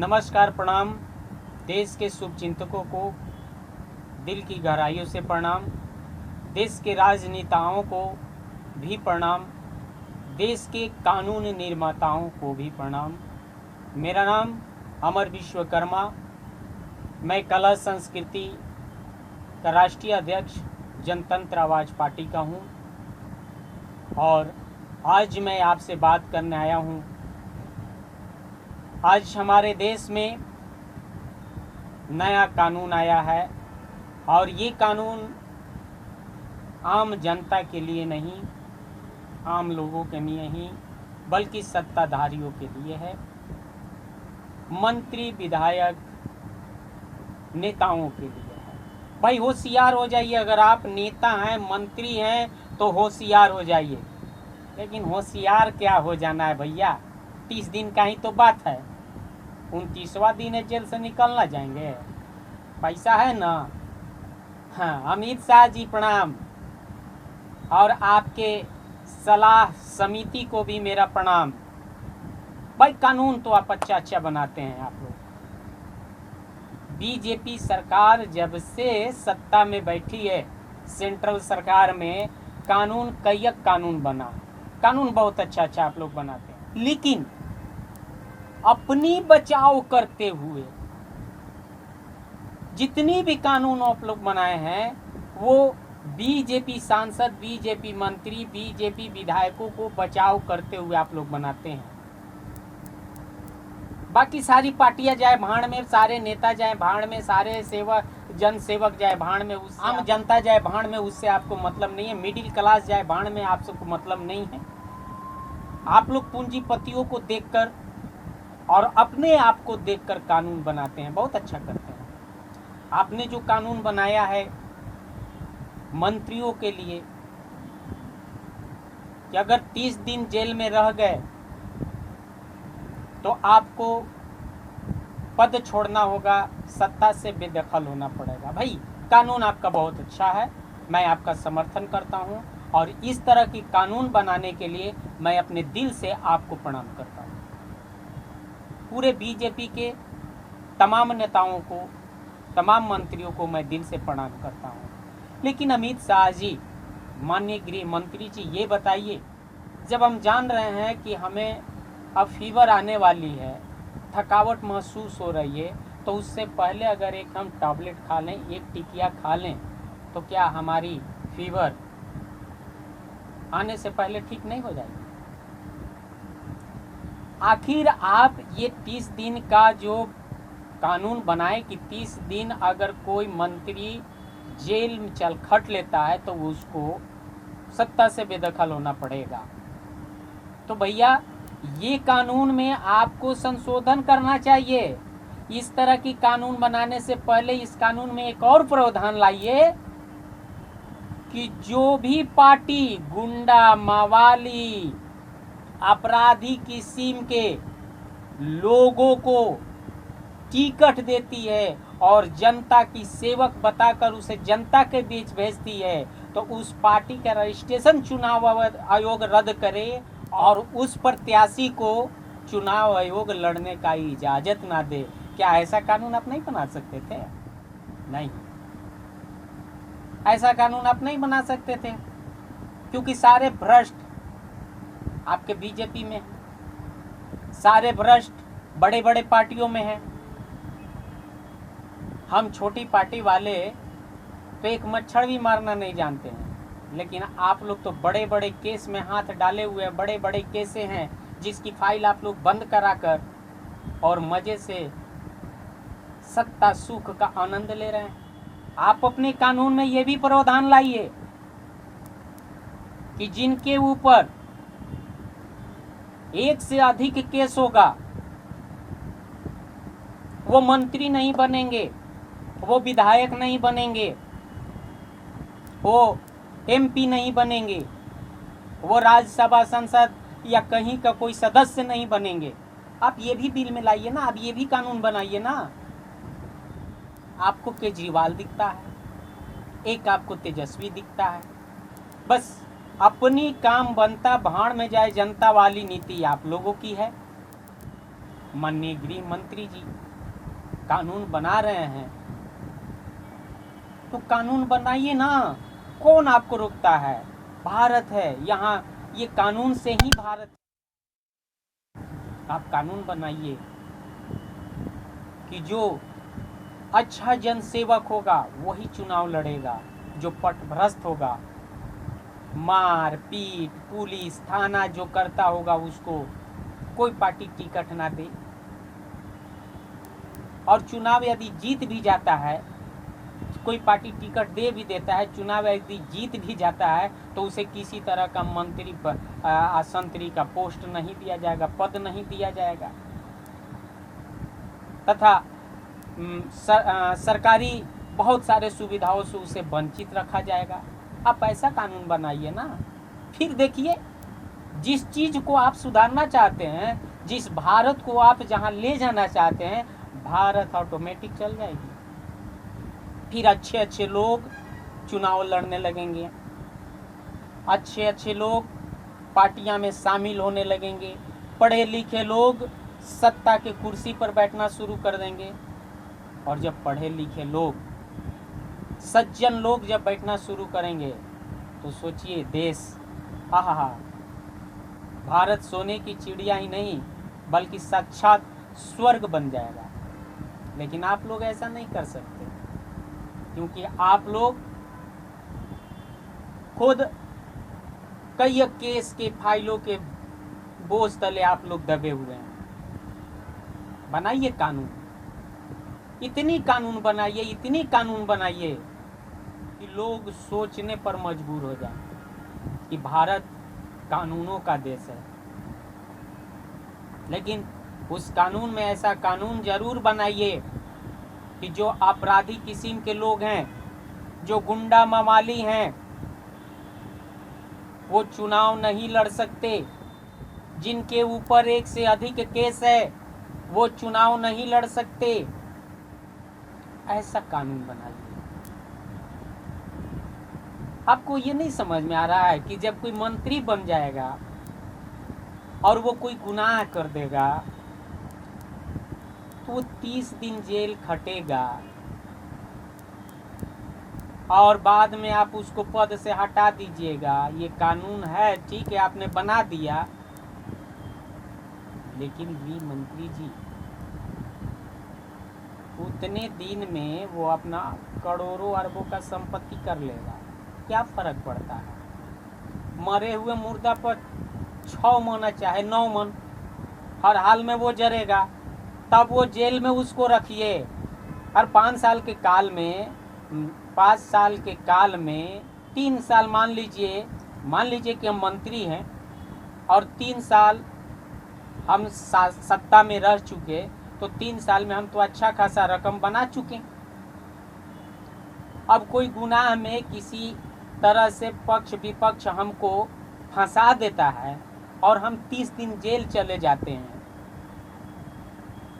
नमस्कार, प्रणाम। देश के शुभचिंतकों को दिल की गहराइयों से प्रणाम। देश के राजनेताओं को भी प्रणाम। देश के कानून निर्माताओं को भी प्रणाम। मेरा नाम अमर विश्वकर्मा। मैं कला संस्कृति का राष्ट्रीय अध्यक्ष जनतंत्र आवाज़ पार्टी का हूँ और आज मैं आपसे बात करने आया हूँ। आज हमारे देश में नया कानून आया है और ये कानून आम जनता के लिए नहीं, आम लोगों के लिए नहीं, बल्कि सत्ताधारियों के लिए है। मंत्री, विधायक, नेताओं के लिए है। भाई होशियार हो जाइए। अगर आप नेता हैं, मंत्री हैं तो होशियार हो जाइए। लेकिन होशियार क्या हो जाना है भैया, 30 दिन का ही तो बात है। 29वां दिन है, जेल से निकलना जाएंगे। पैसा है ना। हाँ, अमित शाह जी प्रणाम। और आपके सलाह समिति को भी मेरा प्रणाम। भाई कानून तो आप अच्छा बनाते हैं आप लोग। बीजेपी सरकार जब से सत्ता में बैठी है, सेंट्रल सरकार में कानून कईयक कानून बना। कानून बहुत अच्छा आप लोग बनाते हैं, लेकिन अपनी बचाव करते हुए जितनी भी कानून आप लोग बनाए हैं वो बीजेपी सांसद, बीजेपी मंत्री, बीजेपी विधायकों को बचाव करते हुए आप लोग बनाते हैं। बाकी सारी पार्टियां जाए भाड़ में, सारे नेता जाए भाड़ में, सारे जन सेवक जाए भाड़ में, आम जनता जाए भाड़ में, उससे आपको मतलब नहीं है। मिडिल क्लास जाए भाड़ में, आप सबको मतलब नहीं है। आप लोग पूंजीपतियों को देखकर और अपने आप को देखकर कानून बनाते हैं, बहुत अच्छा करते हैं। आपने जो कानून बनाया है मंत्रियों के लिए कि अगर 30 दिन जेल में रह गए तो आपको पद छोड़ना होगा, सत्ता से बेदखल होना पड़ेगा। भाई कानून आपका बहुत अच्छा है, मैं आपका समर्थन करता हूं और इस तरह की कानून बनाने के लिए मैं अपने दिल से आपको प्रणाम करता हूं। पूरे बीजेपी के तमाम नेताओं को, तमाम मंत्रियों को मैं दिल से प्रणाम करता हूं। लेकिन अमित शाह जी, माननीय गृह मंत्री जी, ये बताइए, जब हम जान रहे हैं कि हमें अब फीवर आने वाली है, थकावट महसूस हो रही है, तो उससे पहले अगर एक हम टैबलेट खा लें, एक टिकिया खा लें, तो क्या हमारी फीवर आने से पहले ठीक नहीं हो जाएगी? आखिर आप ये 30 दिन का जो कानून बनाए कि 30 दिन अगर कोई मंत्री जेल में खट लेता है तो उसको सत्ता से बेदखल होना पड़ेगा। तो भैया ये कानून में आपको संशोधन करना चाहिए। इस तरह की कानून बनाने से पहले इस कानून में एक और प्रावधान लाइए कि जो भी पार्टी गुंडा, मावाली, अपराधी किस्म के लोगों को टिकट देती है और जनता की सेवक बताकर उसे जनता के बीच भेजती है, तो उस पार्टी का रजिस्ट्रेशन चुनाव आयोग रद्द करे और उस प्रत्याशी को चुनाव आयोग लड़ने का इजाजत ना दे। क्या ऐसा कानून आप नहीं बना सकते थे? नहीं, ऐसा कानून आप नहीं बना सकते थे, क्योंकि सारे भ्रष्ट आपके बीजेपी में, सारे भ्रष्ट बड़े बड़े पार्टियों में हैं। हम छोटी पार्टी वाले तो एक मच्छर भी मारना नहीं जानते हैं, लेकिन आप लोग तो बड़े बड़े केस में हाथ डाले हुए हैं। बड़े बड़े केसें हैं जिसकी फाइल आप लोग बंद कराकर और मजे से सत्ता सुख का आनंद ले रहे हैं। आप अपने कानून में ये भी प्रावधान लाइए कि जिनके ऊपर एक से अधिक केस होगा वो मंत्री नहीं बनेंगे, वो विधायक नहीं बनेंगे, वो एमपी नहीं बनेंगे, वो राज्यसभा, संसद या कहीं का कोई सदस्य नहीं बनेंगे। आप ये भी बिल में लाइए ना, आप ये भी कानून बनाइए ना। आपको केजरीवाल दिखता है, एक आपको तेजस्वी दिखता है। बस अपनी काम बनता भाड़ में जाए जनता वाली नीति आप लोगों की है। माननीय गृह मंत्री जी कानून बना रहे हैं तो कानून बनाइए ना, कौन आपको रोकता है? भारत है, यहाँ ये कानून से ही भारत। आप कानून बनाइए कि जो अच्छा जनसेवक होगा वही चुनाव लड़ेगा, जो पटभ्रष्ट होगा, मार पीट पुलिस थाना जो करता होगा उसको कोई पार्टी टिकट ना दे। और चुनाव यदि जीत भी जाता है, कोई पार्टी टिकट दे भी देता है, चुनाव यदि जीत भी जाता है तो उसे किसी तरह का मंत्री संतरी का पोस्ट नहीं दिया जाएगा, पद नहीं दिया जाएगा, तथा सरकारी बहुत सारे सुविधाओं से उसे वंचित रखा जाएगा। आप ऐसा कानून बनाइए ना। फिर देखिए, जिस चीज को आप सुधारना चाहते हैं, जिस भारत को आप जहां ले जाना चाहते हैं, भारत ऑटोमेटिक चल जाएगी। फिर अच्छे अच्छे लोग चुनाव लड़ने लगेंगे, अच्छे अच्छे लोग पार्टियां में शामिल होने लगेंगे, पढ़े लिखे लोग सत्ता के कुर्सी पर बैठना शुरू कर देंगे। और जब पढ़े लिखे लोग, सज्जन लोग जब बैठना शुरू करेंगे तो सोचिए देश, आहा, भारत सोने की चिड़िया ही नहीं बल्कि साक्षात स्वर्ग बन जाएगा। लेकिन आप लोग ऐसा नहीं कर सकते, क्योंकि आप लोग खुद कई केस के फाइलों के बोझ तले आप लोग दबे हुए हैं। बनाइए कानून, इतनी कानून बनाइए, इतनी कानून बनाइए कि लोग सोचने पर मजबूर हो जाएं कि भारत कानूनों का देश है। लेकिन उस कानून में ऐसा कानून जरूर बनाइए कि जो अपराधी किस्म के लोग हैं, जो गुंडा मवाली हैं, वो चुनाव नहीं लड़ सकते। जिनके ऊपर एक से अधिक केस है वो चुनाव नहीं लड़ सकते। ऐसा कानून बनाइए। आपको ये नहीं समझ में आ रहा है कि जब कोई मंत्री बन जाएगा और वो कोई गुनाह कर देगा तो वो 30 दिन जेल खटेगा और बाद में आप उसको पद से हटा दीजिएगा। ये कानून है, ठीक है, आपने बना दिया, लेकिन गृह मंत्री जी उतने दिन में वो अपना करोड़ों अरबों का संपत्ति कर लेगा। क्या फर्क पड़ता है? मरे हुए मुर्दा पर 6 मन चाहे 9 मन, हर हाल में वो जरेगा। तब वो जेल में उसको रखिए और 5 साल के काल में 3 साल मान लीजिए कि हम मंत्री हैं और 3 साल हम सत्ता में रह चुके, तो 3 साल में हम तो अच्छा खासा रकम बना चुके। अब कोई गुनाह में किसी तरह से पक्ष विपक्ष हमको फंसा देता है और हम 30 दिन जेल चले जाते हैं,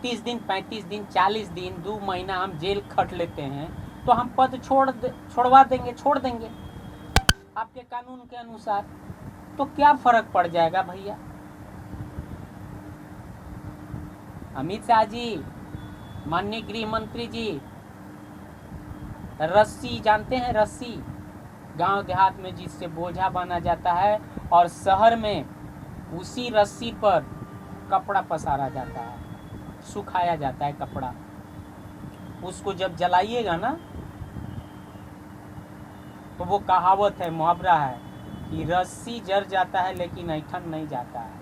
30 दिन 35 दिन 40 दिन 2 महीना हम जेल खट लेते हैं, तो हम पद छोड़ देंगे आपके कानून के अनुसार। तो क्या फर्क पड़ जाएगा भैया? अमित शाह जी, माननीय गृह मंत्री जी, रस्सी जानते हैं? रस्सी गांव देहात में जिससे बोझा बांधा जाता है और शहर में उसी रस्सी पर कपड़ा पसारा जाता है, सुखाया जाता है कपड़ा। उसको जब जलाइएगा ना तो वो कहावत है, मुहावरा है कि रस्सी जर जाता है लेकिन ऐठन नहीं जाता है।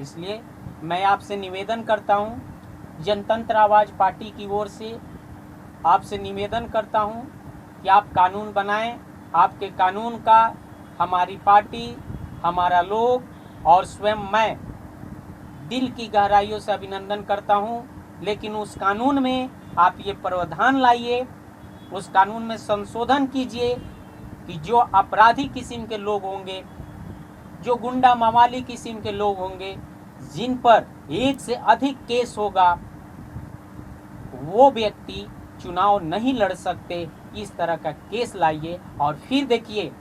इसलिए मैं आपसे निवेदन करता हूं, जनतंत्र आवाज पार्टी की ओर से आपसे निवेदन करता हूं कि आप कानून बनाएं। आपके कानून का हमारी पार्टी, हमारा लोग और स्वयं मैं दिल की गहराइयों से अभिनंदन करता हूं। लेकिन उस कानून में आप ये प्रावधान लाइए, उस कानून में संशोधन कीजिए कि जो अपराधी किस्म के लोग होंगे, जो गुंडा मवाली किस्म के लोग होंगे, जिन पर एक से अधिक केस होगा, वो व्यक्ति चुनाव नहीं लड़ सकते। इस तरह का केस लाइए और फिर देखिए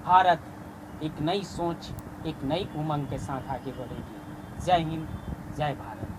भारत एक नई सोच, एक नई उमंग के साथ आगे बढ़ेगी। जय हिंद, जय भारत।